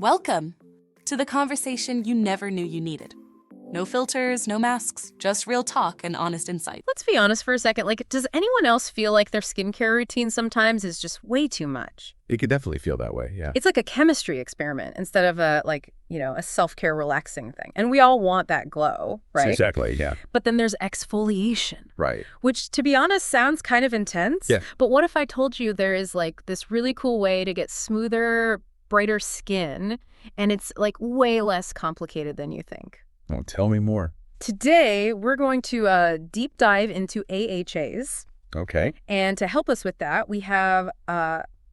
Welcome to the conversation you never knew you needed. No filters, no masks, just real talk and honest insight. Let's be honest for a second. Does anyone else feel like their skincare routine sometimes is just way too much? It could definitely feel that way, yeah. It's like a chemistry experiment instead of a self-care relaxing thing. And we all want that glow, right? Exactly, yeah. But then there's exfoliation. Right. Which, to be honest, sounds kind of intense. Yeah. But what if I told you there is this really cool way to get smoother, brighter skin, and it's way less complicated than you think? Oh, tell me more. Today, we're going to deep dive into AHAs. Okay. And to help us with that, we have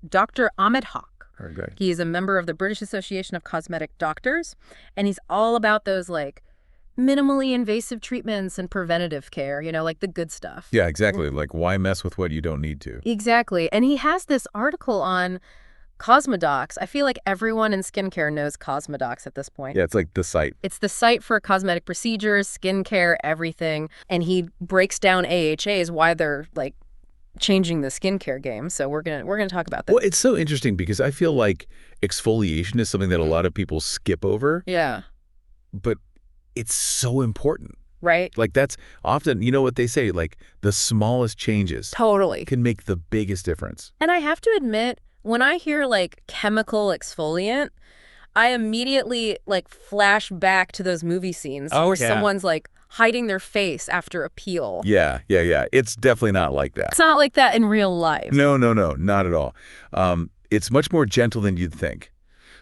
Dr. Ahmed Haq. Very good. He is a member of the British Association of Cosmetic Doctors, and he's all about those minimally invasive treatments and preventative care, the good stuff. Yeah, exactly. Why mess with what you don't need to? Exactly. And he has this article on Cosmodocs. I feel like everyone in skincare knows Cosmodocs at this point. Yeah, it's like the site. It's the site for cosmetic procedures, skincare, everything. And he breaks down AHAs, why they're changing the skincare game. So we're gonna talk about that. Well, it's so interesting because I feel like exfoliation is something that a lot of people skip over. Yeah. But it's so important. Right? That's often, what they say, the smallest changes Totally. can make the biggest difference. And I have to admit, when I hear chemical exfoliant, I immediately flash back to those movie scenes where someone's hiding their face after a peel. Yeah. It's definitely not like that. It's not like that in real life. No, not at all. It's much more gentle than you'd think.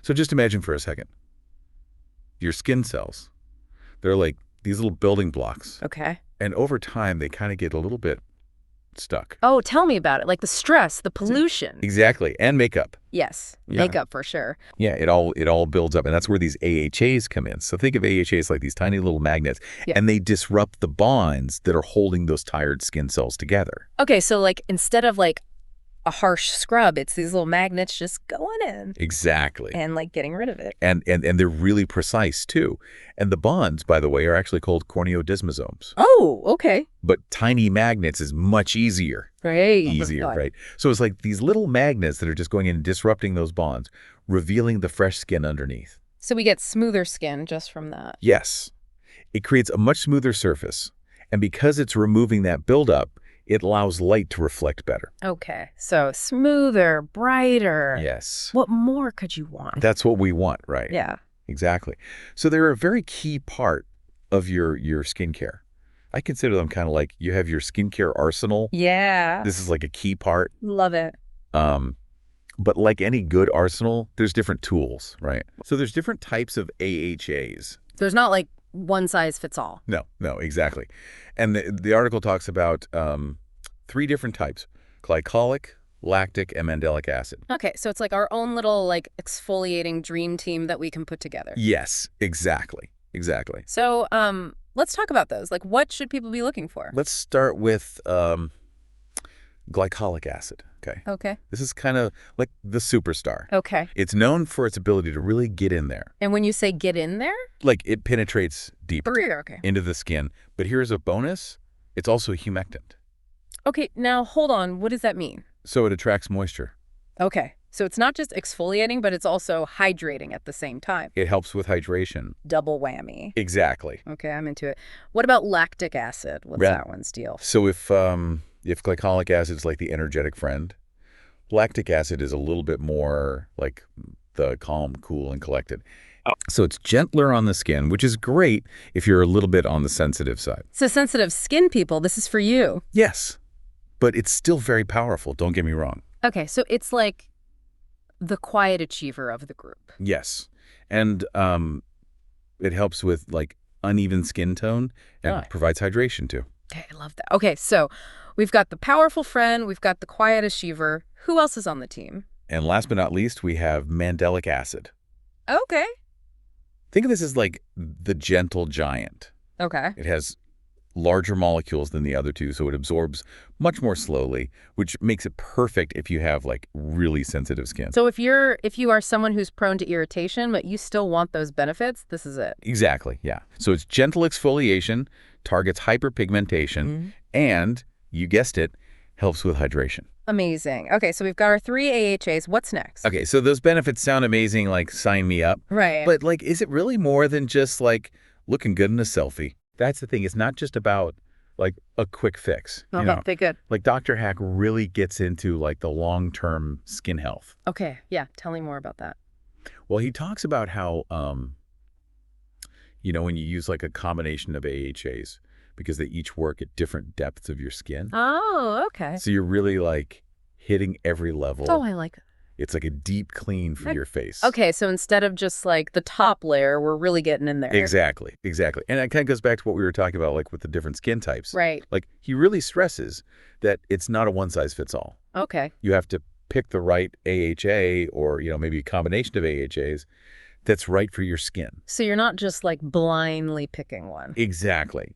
So just imagine for a second. Your skin cells, they're like these little building blocks. Okay. And over time, they kind of get a little bit stuck. Oh, tell me about it. The stress, the pollution. Exactly. And makeup. Yes. Yeah. Makeup for sure. Yeah, it all builds up. And that's where these AHAs come in. So think of AHAs like these tiny little magnets. Yeah. And they disrupt the bonds that are holding those tired skin cells together. Okay, so instead of a harsh scrub, it's these little magnets just going in. Exactly. And getting rid of it. And they're really precise too. And the bonds, by the way, are actually called corneodesmosomes. Oh, okay. But tiny magnets is much easier. Right. Easier, right? So it's like these little magnets that are just going in and disrupting those bonds, revealing the fresh skin underneath. So we get smoother skin just from that. Yes. It creates a much smoother surface. And because it's removing that buildup, it allows light to reflect better. Okay. So smoother, brighter. Yes. What more could you want? That's what we want, right? Yeah. Exactly. So they're a very key part of your skincare. I consider them kind of like you have your skincare arsenal. Yeah. This is a key part. Love it. But like any good arsenal, there's different tools, right? So there's different types of AHAs. There's not one size fits all. No, exactly. And the article talks about 3 different types: glycolic, lactic, and mandelic acid. Okay, so it's our own little exfoliating dream team that we can put together. Yes, exactly. So let's talk about those. What should people be looking for? Let's start with glycolic acid. Okay. This is kind of like the superstar. Okay. It's known for its ability to really get in there. And when you say get in there? It penetrates deep into the skin. But here's a bonus. It's also a humectant. Okay, now hold on. What does that mean? So it attracts moisture. Okay. So it's not just exfoliating, but it's also hydrating at the same time. It helps with hydration. Double whammy. Exactly. Okay, I'm into it. What about lactic acid? What's that one's deal? So if glycolic acid is like the energetic friend, lactic acid is a little bit more like the calm, cool, and collected. Oh. So it's gentler on the skin, which is great if you're a little bit on the sensitive side. So sensitive skin people, this is for you. Yes, but it's still very powerful. Don't get me wrong. Okay, so it's the quiet achiever of the group. Yes, and it helps with uneven skin tone and provides hydration too. Okay, I love that. Okay, so we've got the powerful friend, we've got the quiet achiever. Who else is on the team? And last but not least, we have mandelic acid. Okay. Think of this as the gentle giant. Okay. It has larger molecules than the other two, so it absorbs much more slowly, which makes it perfect if you have really sensitive skin. So if you are someone who's prone to irritation, but you still want those benefits, this is it. Exactly, yeah. So it's gentle exfoliation, targets hyperpigmentation, and, you guessed it, helps with hydration. Amazing. Okay, so we've got our 3 AHAs. What's next? Okay, so those benefits sound amazing, like sign me up. Right. But like, is it really more than just like looking good in a selfie? That's the thing. It's not just about like a quick fix. Okay, good. Like Dr. Hack really gets into like the long-term skin health. Okay, yeah. Tell me more about that. Well, he talks about how, when you use like a combination of AHAs, because they each work at different depths of your skin. Oh, okay. So you're really like hitting every level. Oh, I like it. It's like a deep clean for your face. Okay, so instead of just like the top layer, we're really getting in there. Exactly. And that kind of goes back to what we were talking about, like with the different skin types. Right. Like he really stresses that it's not a one size fits all. Okay. You have to pick the right AHA or, maybe a combination of AHAs that's right for your skin. So you're not just like blindly picking one. Exactly.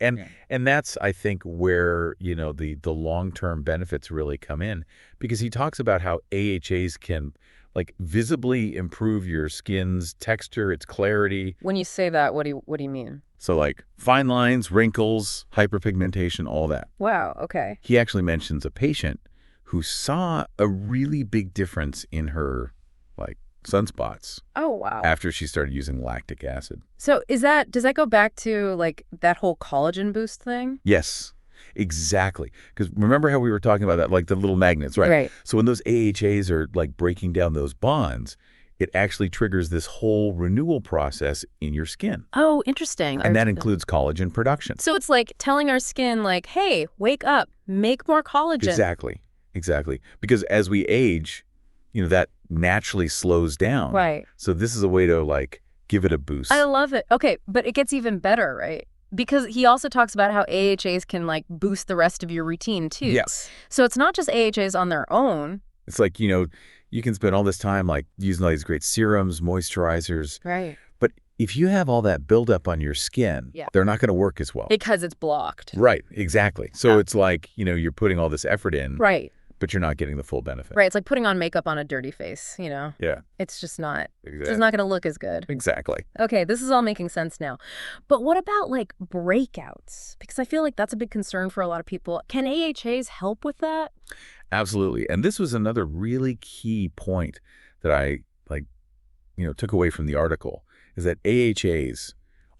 And that's, I think, where, the long-term benefits really come in, because he talks about how AHAs can like visibly improve your skin's texture, its clarity. When you say that, what do you mean? So like fine lines, wrinkles, hyperpigmentation, all that. Wow, okay. He actually mentions a patient who saw a really big difference in her like sunspots. Oh, wow. After she started using lactic acid. So does that go back to like that whole collagen boost thing? Yes, exactly. Because remember how we were talking about that, like the little magnets, right? Right. So when those AHAs are like breaking down those bonds, it actually triggers this whole renewal process in your skin. Oh, interesting. And that includes collagen production. So it's like telling our skin like, hey, wake up, make more collagen. Exactly. Because as we age, that naturally slows down. Right. So this is a way to like give it a boost. I love it. Okay, but it gets even better, right? Because he also talks about how AHAs can like boost the rest of your routine too. Yes. So it's not just AHAs on their own. It's like, you can spend all this time like using all these great serums, moisturizers. Right. But if you have all that buildup on your skin, they're not going to work as well. Because it's blocked. Right, exactly. So it's like, you're putting all this effort in. Right. But you're not getting the full benefit. Right. It's like putting on makeup on a dirty face, Yeah. It's just not. Exactly. It's not going to look as good. Exactly. Okay, this is all making sense now. But what about like breakouts? Because I feel like that's a big concern for a lot of people. Can AHAs help with that? Absolutely. And this was another really key point that I took away from the article, is that AHAs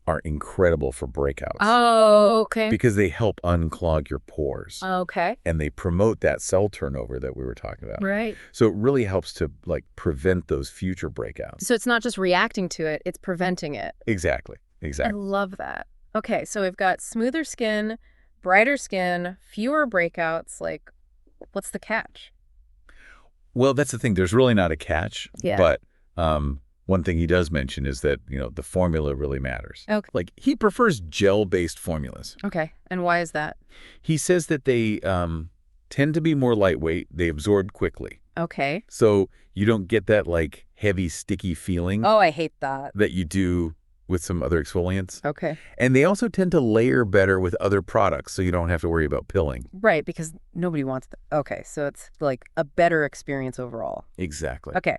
are incredible for breakouts. Oh, okay. Because they help unclog your pores. Okay. And they promote that cell turnover that we were talking about. Right. So it really helps to like prevent those future breakouts. So it's not just reacting to it, it's preventing it. Exactly. I love that. Okay, so we've got smoother skin, brighter skin, fewer breakouts. Like, what's the catch? Well, that's the thing. There's really not a catch. Yeah. But one thing he does mention is that, the formula really matters. Okay. Like he prefers gel-based formulas. Okay. And why is that? He says that they tend to be more lightweight. They absorb quickly. Okay. So you don't get that like heavy, sticky feeling. Oh, I hate that. That you do with some other exfoliants. Okay. And they also tend to layer better with other products, so you don't have to worry about pilling. Right, because nobody wants that. Okay, so it's like a better experience overall. Exactly. Okay.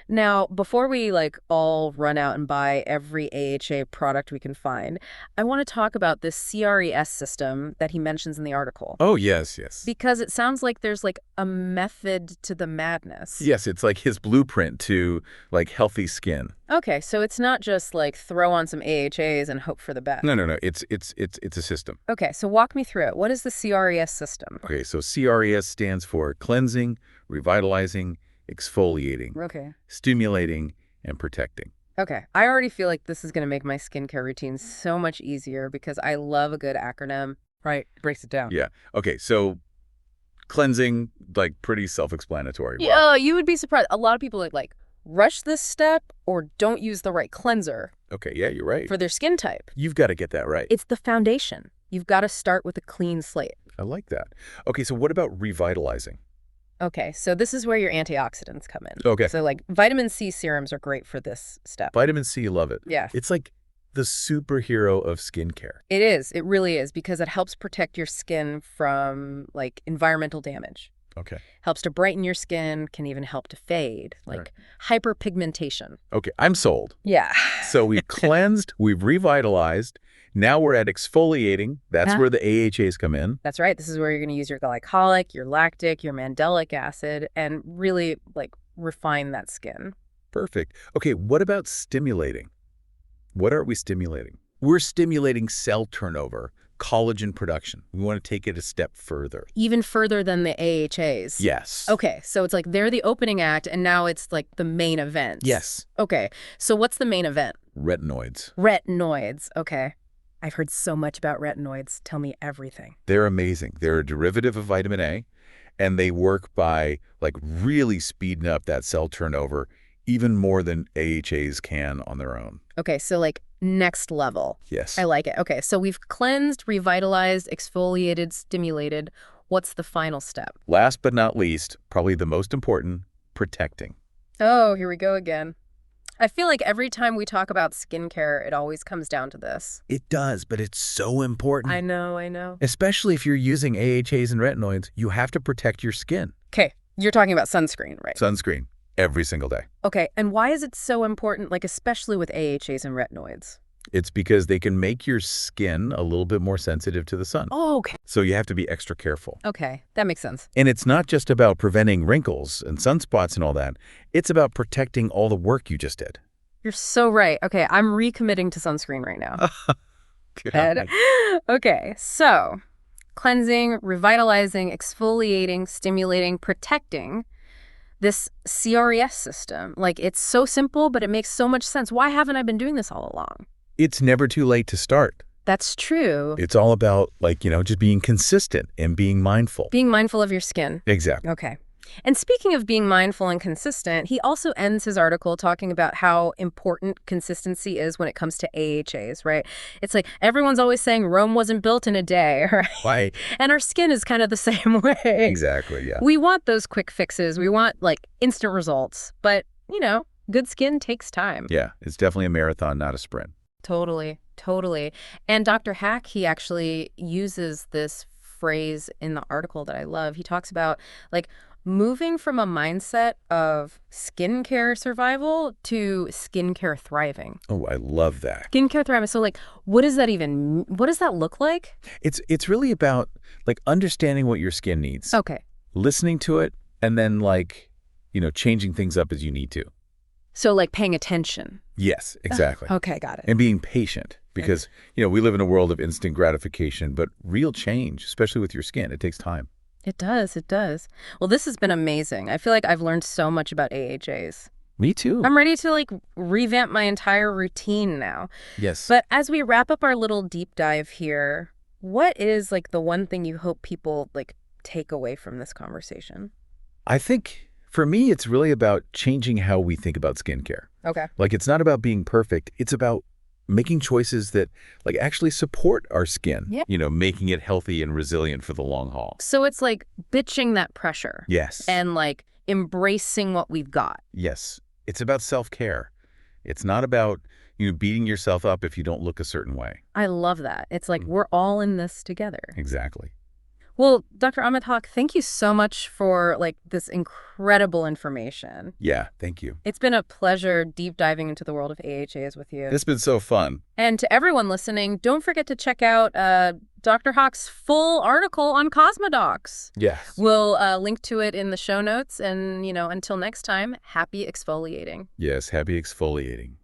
Now, before we like all run out and buy every AHA product we can find, I want to talk about this CRES system that he mentions in the article. Oh, yes. Because it sounds like there's like a method to the madness. Yes, it's like his blueprint to like healthy skin. Okay, so it's not just like throw on some AHAs and hope for the best. No. It's a system. Okay, so walk me through it. What is the CRES system? Okay, so CRES stands for cleansing, revitalizing, exfoliating, stimulating, and protecting. Okay, I already feel like this is going to make my skincare routine so much easier because I love a good acronym. Right, breaks it down. Yeah. Okay, so cleansing, like pretty self-explanatory. Yeah, you would be surprised. A lot of people like rush this step or don't use the right cleanser. Okay, yeah, you're right. For their skin type. You've got to get that right. It's the foundation. You've got to start with a clean slate. I like that. Okay, so what about revitalizing? Okay, so this is where your antioxidants come in. Okay. So like vitamin C serums are great for this step. Vitamin C, love it. Yeah. It's like the superhero of skincare. It is. It really is, because it helps protect your skin from like environmental damage. Okay. Helps to brighten your skin, can even help to fade, like hyperpigmentation. Okay, I'm sold. Yeah. So we've cleansed, we've revitalized. Now we're at exfoliating. That's where the AHAs come in. That's right. This is where you're going to use your glycolic, your lactic, your mandelic acid, and really refine that skin. Perfect. Okay, what about stimulating? What are we stimulating? We're stimulating cell turnover, collagen production. We want to take it a step further. Even further than the AHAs? Yes. Okay, so it's like they're the opening act, and now it's like the main event. Yes. Okay, so what's the main event? Retinoids. Retinoids, okay. I've heard so much about retinoids. Tell me everything. They're amazing. They're a derivative of vitamin A, and they work by really speeding up that cell turnover even more than AHAs can on their own. Okay, so next level. Yes. I like it. Okay, so we've cleansed, revitalized, exfoliated, stimulated. What's the final step? Last but not least, probably the most important, protecting. Oh, here we go again. I feel like every time we talk about skincare, it always comes down to this. It does, but it's so important. I know. Especially if you're using AHAs and retinoids, you have to protect your skin. Okay, you're talking about sunscreen, right? Sunscreen, every single day. Okay, and why is it so important, especially with AHAs and retinoids? It's because they can make your skin a little bit more sensitive to the sun. Oh, okay. So you have to be extra careful. Okay, that makes sense. And it's not just about preventing wrinkles and sunspots and all that. It's about protecting all the work you just did. You're so right. Okay, I'm recommitting to sunscreen right now. God. Okay, so cleansing, revitalizing, exfoliating, stimulating, protecting. This CRES system, it's so simple, but it makes so much sense. Why haven't I been doing this all along? It's never too late to start. That's true. It's all about, just being consistent and being mindful. Being mindful of your skin. Exactly. Okay. And speaking of being mindful and consistent, he also ends his article talking about how important consistency is when it comes to AHAs, right? It's everyone's always saying Rome wasn't built in a day, right? Why? And our skin is kind of the same way. Exactly, yeah. We want those quick fixes. We want, instant results. But, good skin takes time. Yeah, it's definitely a marathon, not a sprint. Totally. And Dr. Hack, he actually uses this phrase in the article that I love. He talks about, moving from a mindset of skincare survival to skincare thriving. Oh, I love that. Skincare thriving. So, what does that look like? It's really about, understanding what your skin needs. Okay. Listening to it, and then, changing things up as you need to. So, paying attention. Yes, exactly. Okay, got it. And being patient, because, we live in a world of instant gratification, but real change, especially with your skin, it takes time. It does. Well, this has been amazing. I feel like I've learned so much about AHAs. Me too. I'm ready to revamp my entire routine now. Yes. But as we wrap up our little deep dive here, what is the one thing you hope people take away from this conversation? I think for me, it's really about changing how we think about skincare. Okay. It's not about being perfect. It's about making choices that actually support our skin, making it healthy and resilient for the long haul. So it's bitching that pressure. Yes. And embracing what we've got. Yes. It's about self-care. It's not about, beating yourself up if you don't look a certain way. I love that. It's we're all in this together. Exactly. Well, Dr. Amit Haq, thank you so much for this incredible information. Yeah, thank you. It's been a pleasure deep diving into the world of AHAs with you. It's been so fun. And to everyone listening, don't forget to check out Dr. Haq's full article on Cosmodocs. Yes. We'll link to it in the show notes. And, until next time, happy exfoliating. Yes, happy exfoliating.